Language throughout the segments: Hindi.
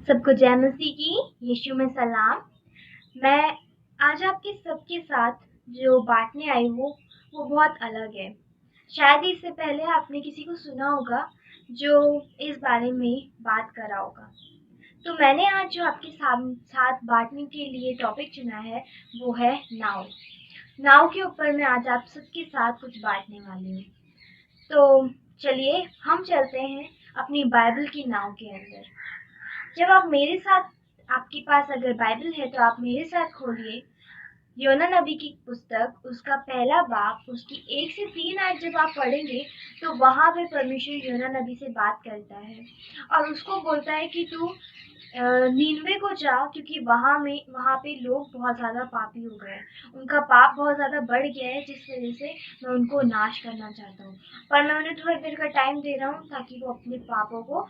सबको जय मसीह की, यीशु में सलाम। मैं आज आपके सबके साथ जो बाँटने आई हूँ, वो बहुत अलग है। शायद ही इससे पहले आपने किसी को सुना होगा जो इस बारे में बात कर रहा होगा। तो मैंने आज जो आपके साथ बाँटने के लिए टॉपिक चुना है, वो है नाव। नाव के ऊपर मैं आज आप सबके साथ कुछ बाँटने वाली हूँ। तो चलिए हम चलते हैं अपनी बाइबल की नाव के अंदर। जब आप मेरे साथ आपके पास अगर बाइबल है तो आप मेरे साथ खोलिए योना नबी की पुस्तक, उसका पहला बाब, उसकी 1 से 3 आयत जब आप पढ़ेंगे तो वहाँ पे परमेश्वर योना नबी से बात करता है और उसको बोलता है कि तू नीनवे को जा, क्योंकि वहाँ पे लोग बहुत ज़्यादा पापी हो गए हैं। उनका पाप बहुत ज़्यादा बढ़ गया है, जिस वजह से मैं उनको नाश करना चाहता हूँ। पर मैं उन्हें थोड़ी देर का टाइम दे रहा हूँ ताकि वो अपने पापों को,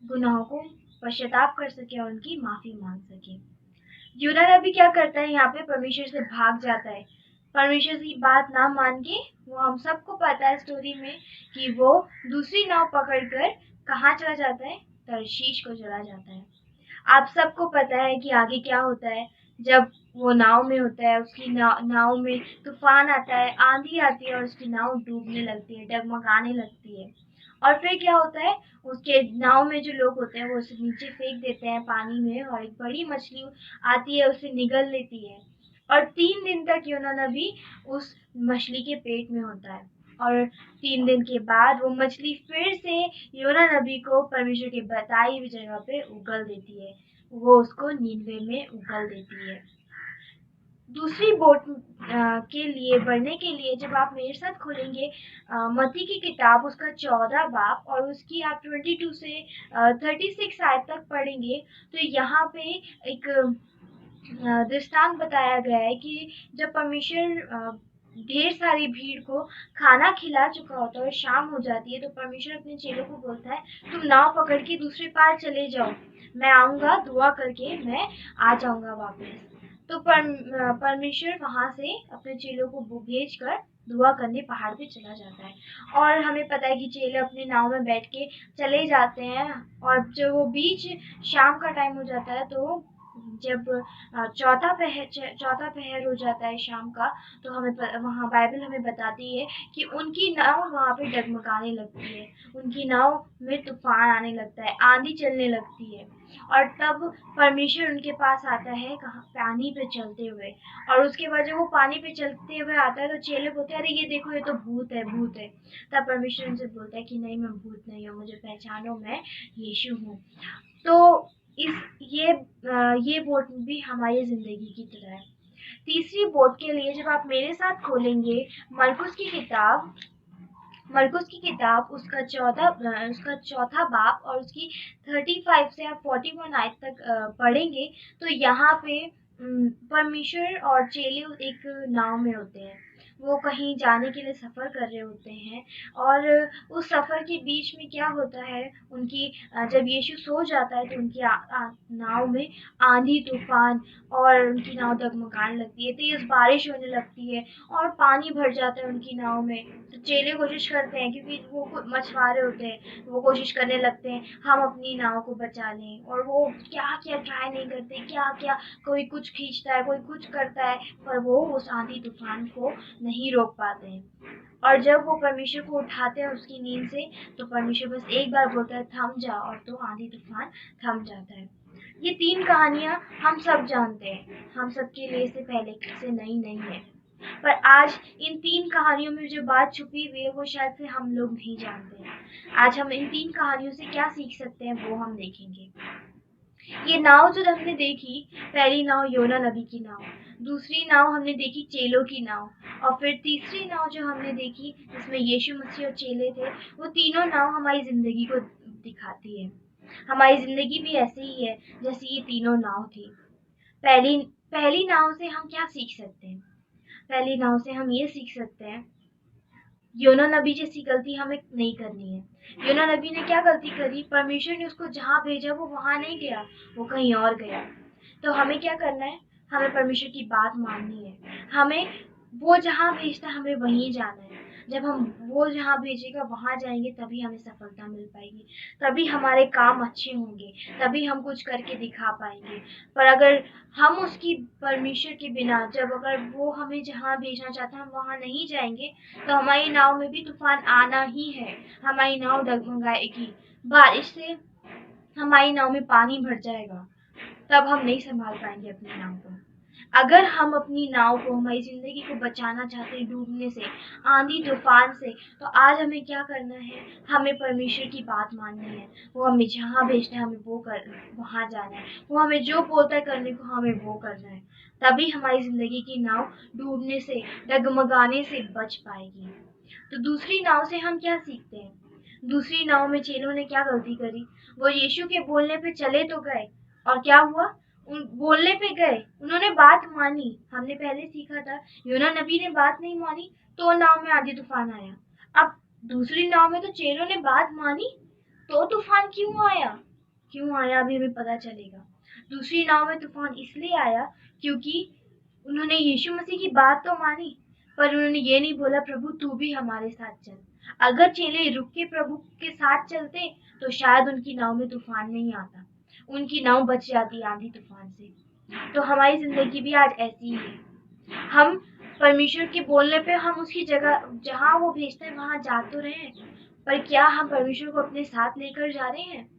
गुनाहों को पश्चाताप कर सके और उनकी माफ़ी मांग सके। यूना नबी क्या करता है, यहाँ पे परमेश्वर से भाग जाता है। परमेश्वर की बात ना मान के वो, हम सबको पता है स्टोरी में कि वो दूसरी नाव पकड़कर कहाँ चला जाता है, तर्शीश को चला जाता है। आप सबको पता है कि आगे क्या होता है। जब वो नाव में होता है, उसकी नाव में तूफान आता है, आंधी आती है और उसकी नाव डूबने लगती है, डगमगाने लगती है। और फिर क्या होता है, उसके नाव में जो लोग होते हैं वो उसे नीचे फेंक देते हैं पानी में, और एक बड़ी मछली आती है, उसे निगल लेती है। और 3 दिन तक योना नबी उस मछली के पेट में होता है। और 3 दिन के बाद वो मछली फिर से योना नबी को परमेश्वर की बताई हुई जगह पे उगल देती है। वो उसको नीनवे में उगल देती है। दूसरी बोट के लिए बढ़ने के लिए जब आप मेरे साथ खोलेंगे मत्ती की किताब, उसका 14 बाब, और उसकी आप 22 से 36 आयत तक पढ़ेंगे तो यहाँ पे एक दृष्टांत बताया गया है कि जब परमेश्वर ढेर सारी भीड़ को खाना खिला चुका होता है और शाम हो जाती है, तो परमेश्वर अपने चेलों को बोलता है, तुम नाव पकड़ के दूसरे पार चले जाओ, मैं आऊंगा, दुआ करके मैं आ जाऊंगा वापस। तो परमेश्वर वहां से अपने चेलों को भेज कर दुआ करने पहाड़ पे चला जाता है। और हमें पता है कि चेले अपने नाव में बैठ के चले जाते हैं, और जब वो बीच शाम का टाइम हो जाता है, तो जब चौथा पहर हो जाता है शाम का, तो वहाँ बाइबल हमें बताती है कि उनकी नाव वहाँ पे डगमगाने लगती है, उनकी नाव में तूफान आने लगता है, आंधी चलने लगती है। और तब परमेश्वर उनके पास आता है, कहाँ, पानी पे चलते हुए। और उसके बाद जब वो पानी पे चलते हुए आता है तो चेले बोलते हैं, अरे ये देखो, ये तो भूत है, भूत है। तब परमेश्वर उनसे बोलता है कि नहीं, मैं भूत नहीं हूँ, मुझे पहचानो, मैं यीशु हूँ। तो ये बोट भी हमारी जिंदगी की तरह है। तीसरी बोट के लिए जब आप मेरे साथ खोलेंगे मरकुस की किताब, उसका चौथा बाब, और उसकी 35 से आप 41 आयत तक पढ़ेंगे तो यहाँ पे परमेश्वर और चेले एक नाव में होते हैं। वो कहीं जाने के लिए सफ़र कर रहे होते हैं, और उस सफ़र के बीच में क्या होता है, जब यीशु सो जाता है तो उनकी नाव में आंधी तूफान और उनकी नाव डगमगाने लगती है, तेज बारिश होने लगती है और पानी भर जाता है उनकी नाव में। तो चेले कोशिश करते हैं, क्योंकि वो मछुआरे होते हैं, वो कोशिश करने लगते हैं हम अपनी नाव को बचा लें, और वो क्या क्या ट्राई नहीं करते, क्या क्या, कोई कुछ खींचता है, कोई कुछ करता है, पर वो उस आंधी तूफान को नहीं रोक पाते हैं। और जब वो परमेश्वर को उठाते हैं उसकी नींद से, तो परमेश्वर बस एक बार बोलता है, थम जा, और तो आंधी तूफान थम जाता है। ये 3 कहानियां हम सब जानते हैं, हम सबके लिए से पहले से नई नहीं है। पर आज इन 3 कहानियों में जो बात छुपी हुई है वो शायद से हम लोग नहीं जानते हैं। आज हम इन 3 कहानियों से क्या सीख सकते हैं वो हम देखेंगे। ये नाव जो हमने देखी, पहली नाव योना नबी की नाव, दूसरी नाव हमने देखी चेलों की नाव, और फिर तीसरी नाव जो हमने देखी जिसमें यीशु मसीह और चेले थे, वो तीनों नाव हमारी जिंदगी को दिखाती है। हमारी जिंदगी भी ऐसे ही है जैसे ये तीनों नाव थी। पहली पहली नाव से हम क्या सीख सकते हैं? पहली नाव से हम ये सीख सकते हैं, योना नबी जैसी गलती हमें नहीं करनी है। योना नबी ने क्या गलती करी, परमेश्वर ने उसको जहाँ भेजा वो वहां नहीं गया, वो कहीं और गया। तो हमें क्या करना है, हमें परमेश्वर की बात माननी है, हमें वो जहाँ भेजता है हमें वहीं जाना है। जब हम वो जहाँ भेजेगा वहाँ जाएंगे तभी हमें सफलता मिल पाएगी, तभी हमारे काम अच्छे होंगे, तभी हम कुछ करके दिखा पाएंगे। पर अगर हम उसकी परमिशन के बिना, जब अगर वो हमें जहाँ भेजना चाहता है हम वहाँ नहीं जाएंगे, तो हमारी नाव में भी तूफान आना ही है। हमारी नाव डगमगाएगी, बारिश से हमारी नाव में पानी भर जाएगा, तब हम नहीं संभाल पाएंगे अपनी नाव को। अगर हम अपनी नाव को, हमारी जिंदगी को बचाना चाहते हैं डूबने से, आंधी तूफान से, तो आज हमें क्या करना है? हमें परमेश्वर की बात माननी है। वो हमें जहाँ भेजता है हमें वो कर वहाँ जाना है। वो हमें जो बोलता है करने को हमें वो करना है। तभी हमारी जिंदगी की नाव डूबने से, डगमगाने से बच पाएगी। तो दूसरी नाव से हम क्या सीखते हैं? दूसरी नाव में चेलों ने क्या गलती करी? वो यीशु के बोलने पे चले तो गए, और क्या हुआ? उन बोलने पे गए, उन्होंने बात मानी। हमने पहले सीखा था, यूना नबी ने बात नहीं मानी तो नाव में आंधी तूफान आया। अब दूसरी नाव में तो चेलों ने बात मानी, तो तूफान क्यों आया? क्यों आया अभी हमें पता चलेगा। दूसरी नाव में तूफान इसलिए आया क्योंकि उन्होंने यीशु मसीह की बात तो मानी, पर उन्होंने ये नहीं बोला प्रभु तू भी हमारे साथ चल। अगर चेले रुक के प्रभु के साथ चलते तो शायद उनकी नाव में तूफान नहीं आता, उनकी नाव बच जाती आंधी तूफान से। तो हमारी जिंदगी भी आज ऐसी ही है। हम परमेश्वर के बोलने पे हम उसकी जगह जहाँ वो भेजते हैं वहां जा तो रहे हैं, पर क्या हम परमेश्वर को अपने साथ लेकर जा रहे हैं?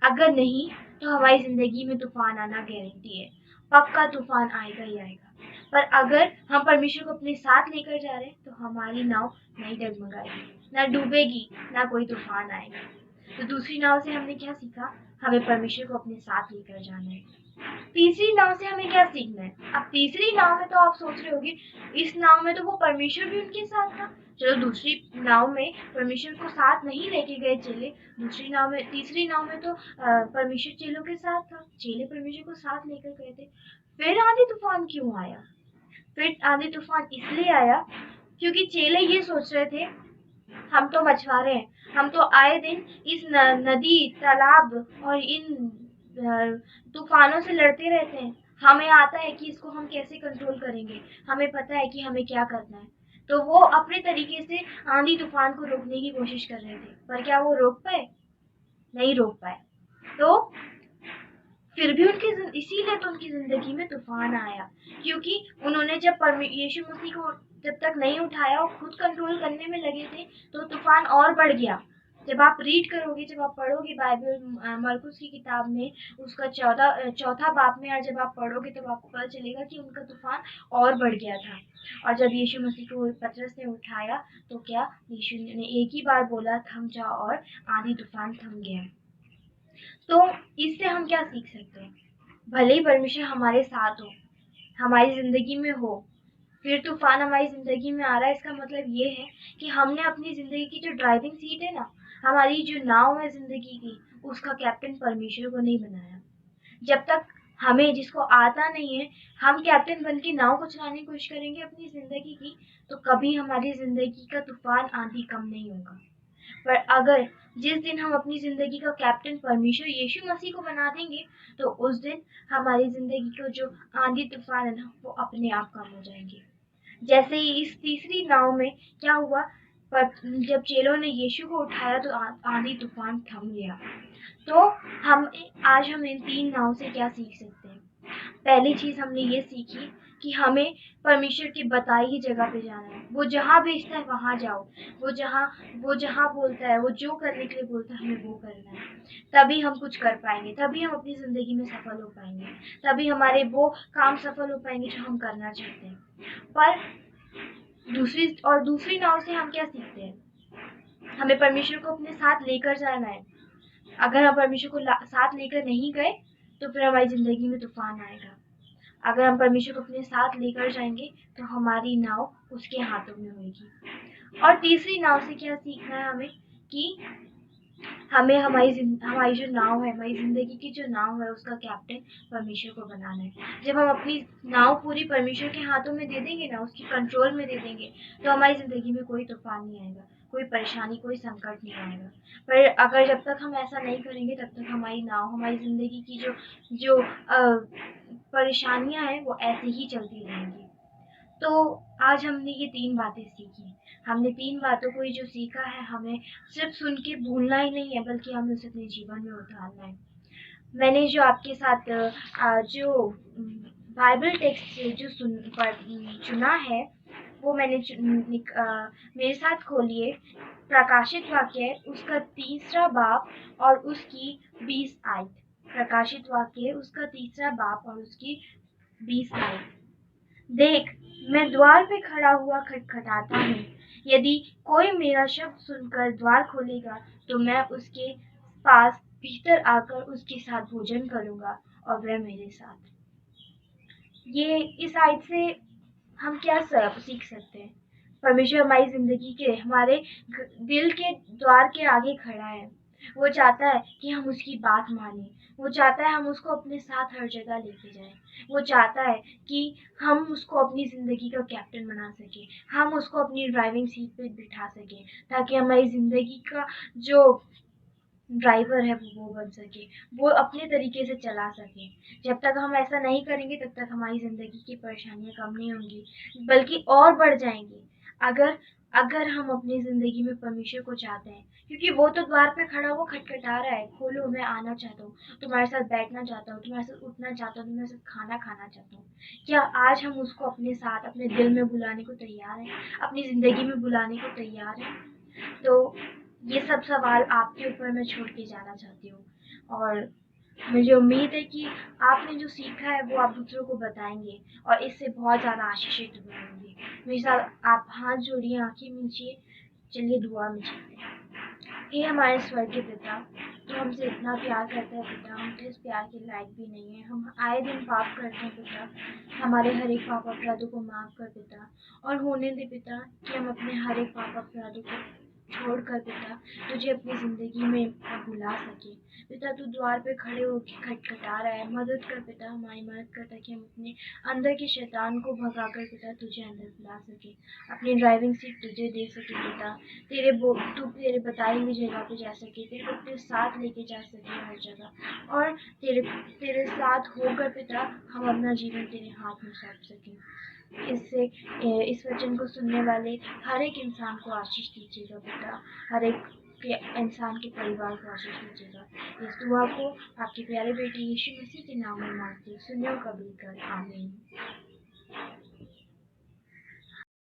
अगर नहीं, तो हमारी जिंदगी में तूफान आना गारंटी है, पक्का तूफान आएगा ही आएगा। पर अगर हम परमेश्वर को अपने साथ लेकर जा रहे हैं तो हमारी नाव नहीं डगमगाएगी, ना डूबेगी, ना कोई तूफान आएगा। तो दूसरी नाव से हमने क्या सीखा? हमें परमेश्वर को अपने साथ लेकर जाना है। तीसरी नाव से हमें क्या सीखना है? अब तीसरी नाव में तो आप सोच रहे होगे, इस नाव में तो वो परमेश्वर भी उनके साथ था। चलो दूसरी नाव में परमेश्वर को साथ नहीं लेके गए चेले, दूसरी नाव में, तीसरी नाव में तो परमेश्वर चेलों के साथ था, चेले परमेश्वर को साथ लेकर गए थे। फिर आंधी तूफान क्यों आया? फिर आंधी तूफान इसलिए आया क्योंकि चेले ये सोच रहे थे, हम तो मछुआरे हैं, हम तो आए दिन इस नदी, तालाब और इन तूफानों से लड़ते रहते हैं। हमें आता है कि इसको हम कैसे कंट्रोल करेंगे, हमें पता है कि हमें क्या करना है। तो वो अपने तरीके से आंधी तूफान को रोकने की कोशिश कर रहे थे, पर क्या वो रोक पाए? नहीं रोक पाए। तो फिर भी इसीलिए तो उनकी जिंदगी में तूफान आया, क्योंकि उन्होंने जब यीशु मसीह को जब तक नहीं उठाया और खुद कंट्रोल करने में लगे थे, तो तूफान और बढ़ गया। जब आप रीड करोगे, जब आप पढ़ोगे बाइबल, मरकुस की किताब में उसका चौथा बाब में, जब आप पढ़ोगे तो आपको पता चलेगा कि उनका तूफान और बढ़ गया था। और जब यीशु मसीह को पतरस ने उठाया तो क्या यीशु ने एक ही बार बोला, थम जाओ, और आंधी तूफान थम गया। तो इससे हम क्या सीख सकते हैं? भले ही परमेश्वर हमारे साथ हो, हमारी जिंदगी में हो, फिर तूफान हमारी जिंदगी में आ रहा है, इसका मतलब ये है कि हमने अपनी जिंदगी की जो ड्राइविंग सीट है ना, हमारी जो नाव है जिंदगी की, उसका कैप्टन परमेश्वर को नहीं बनाया। जब तक हमें, जिसको आता नहीं है, हम कैप्टन बन के नाव को चलाने की कोशिश करेंगे अपनी जिंदगी की, तो कभी हमारी जिंदगी का तूफान आंधी कम नहीं होगा। पर अगर जिस दिन हम अपनी जिंदगी का कैप्टन परमेश्वर यीशु मसीह को बना देंगे, तो उस दिन हमारी जिंदगी को जो आंधी तूफान है ना, वो अपने आप कम हो जाएंगे। जैसे ही इस तीसरी नाव में क्या हुआ, पर जब चेलों ने यीशु को उठाया तो आंधी तूफान थम गया। तो हम इन तीन नाव से क्या सीख सकते हैं? पहली चीज हमने ये सीखी कि हमें परमेश्वर की बताई हुई जगह पे जाना है। वो जहाँ भेजता है वहां जाओ। वो जहाँ बोलता है, वो जो करने के लिए बोलता है, हमें वो करना है। तभी हम कुछ कर पाएंगे, तभी हम अपनी जिंदगी में सफल हो पाएंगे, तभी हमारे वो काम सफल हो पाएंगे जो हम करना चाहते हैं। पर दूसरी नाव से हम क्या सीखते हैं? हमें परमेश्वर को अपने साथ लेकर जाना है। अगर हम परमेश्वर को साथ लेकर नहीं गए तो फिर हमारी जिंदगी में तूफान आएगा। अगर हम परमेश्वर को अपने साथ लेकर जाएंगे तो हमारी नाव उसके हाथों में होगी। और तीसरी नाव से क्या सीखना है हमें? कि हमें हमारी जो नाव है, हमारी जिंदगी की जो नाव है, उसका कैप्टन परमेश्वर को बनाना है। जब हम अपनी नाव पूरी परमेश्वर के हाथों में दे देंगे ना, उसकी कंट्रोल में दे देंगे, तो हमारी जिंदगी में कोई तूफान नहीं आएगा, कोई परेशानी, कोई संकट नहीं आएगा। पर अगर जब तक हम ऐसा नहीं करेंगे, तब तक हमारी नाव, हमारी जिंदगी की जो परेशानियां हैं वो ऐसे ही चलती रहेंगी। तो आज हमने ये 3 बातें सीखी। हमने 3 बातों को ये जो सीखा है, हमें सिर्फ़ सुन के भूलना ही नहीं है, बल्कि हमें उसे अपने जीवन में उतारना है। मैंने जो आपके साथ जो बाइबल टेक्स्ट जो चुना है, वो मैंने मेरे साथ खोलिए। प्रकाशित वाक्य उसका 3रा बाब और उसकी 20 आयत। प्रकाशित वाक्य उसका 3रा बाब और उसकी 20 आयत। देख, मैं द्वार पे खड़ा हुआ खटखटाता हूँ। यदि कोई मेरा शब्द सुनकर द्वार खोलेगा, तो मैं उसके पास भीतर आकर उसके साथ भोजन करूँगा और वह मेरे साथ। ये इस आयत से हम क्या सीख सकते हैं? परमेश्वर हमारी ज़िंदगी के हमारे दिल के द्वार के आगे खड़ा है। वो चाहता है कि हम उसकी बात मानें। वो चाहता है हम उसको अपने साथ हर जगह लेके जाएँ। वो चाहता है कि हम उसको अपनी ज़िंदगी का कैप्टन बना सकें। हम उसको अपनी ड्राइविंग सीट पे बिठा सकें, ताकि हमारी ज़िंदगी का जो ड्राइवर है वो बन सके, वो अपने तरीके से चला सके। जब तक हम ऐसा नहीं करेंगे, तब तक हमारी ज़िंदगी की परेशानियाँ कम नहीं होंगी, बल्कि और बढ़ जाएँगी। अगर अगर हम अपनी ज़िंदगी में परमेश्वर को चाहते हैं, क्योंकि वो तो द्वार पे खड़ा वो खटखटा रहा है, खोलो मैं आना चाहता हूँ, तुम्हारे साथ बैठना चाहता हूँ, तुम्हारे साथ उठना चाहता हूँ, तुम्हारे साथ खाना खाना चाहता हूँ। क्या आज हम उसको अपने साथ अपने दिल में बुलाने को तैयार हैं? अपनी ज़िंदगी में बुलाने को तैयार हैं? तो ये सब सवाल आपके ऊपर मैं छोड़ के जाना चाहती हूँ, और मुझे उम्मीद है कि आपने जो सीखा है वो आप दूसरों को बताएंगे और इससे बहुत ज़्यादा आशीषित हुए होंगे। मेरे साथ आप हाथ जोड़िए, आंखें मीचिए, चलिए दुआ में चलते हैं। हे हमारे स्वर्गीय पिता, तो हमसे इतना प्यार करता है पिता, हम तो इस प्यार के लायक भी नहीं है। हम आए दिन पाप करते हैं पिता, हमारे हर एक पाप अपराधों को माफ़ कर पिता, और होने दे पिता कि हम अपने हर एक पाप अपराधों को छोड़कर पिता तुझे अपनी ज़िंदगी में बुला सके। पिता तू द्वार पे खड़े होकर खटखटा रहा है, मदद कर पिता, हमारी मदद कर, ताकि हम अपने अंदर के शैतान को भगाकर पिता तुझे अंदर बुला सके, अपनी ड्राइविंग सीट तुझे दे सके पिता, तू तेरे बताई हुई जगह पे जा सके, तेरे को अपने साथ लेके जा सके हर जगह, और तेरे तेरे साथ होकर पिता हम अपना जीवन तेरे हाथ में सौंप सकें। इस वचन को सुनने वाले हर एक इंसान को आशीष दीजिएगा पिता, हर एक इंसान के परिवार को आशीष दीजिएगा। इस दुआ को आपके प्यारे बेटे यीशु मसीह के नाम में मांगते, सुनिए और कबूल कर, आमीन।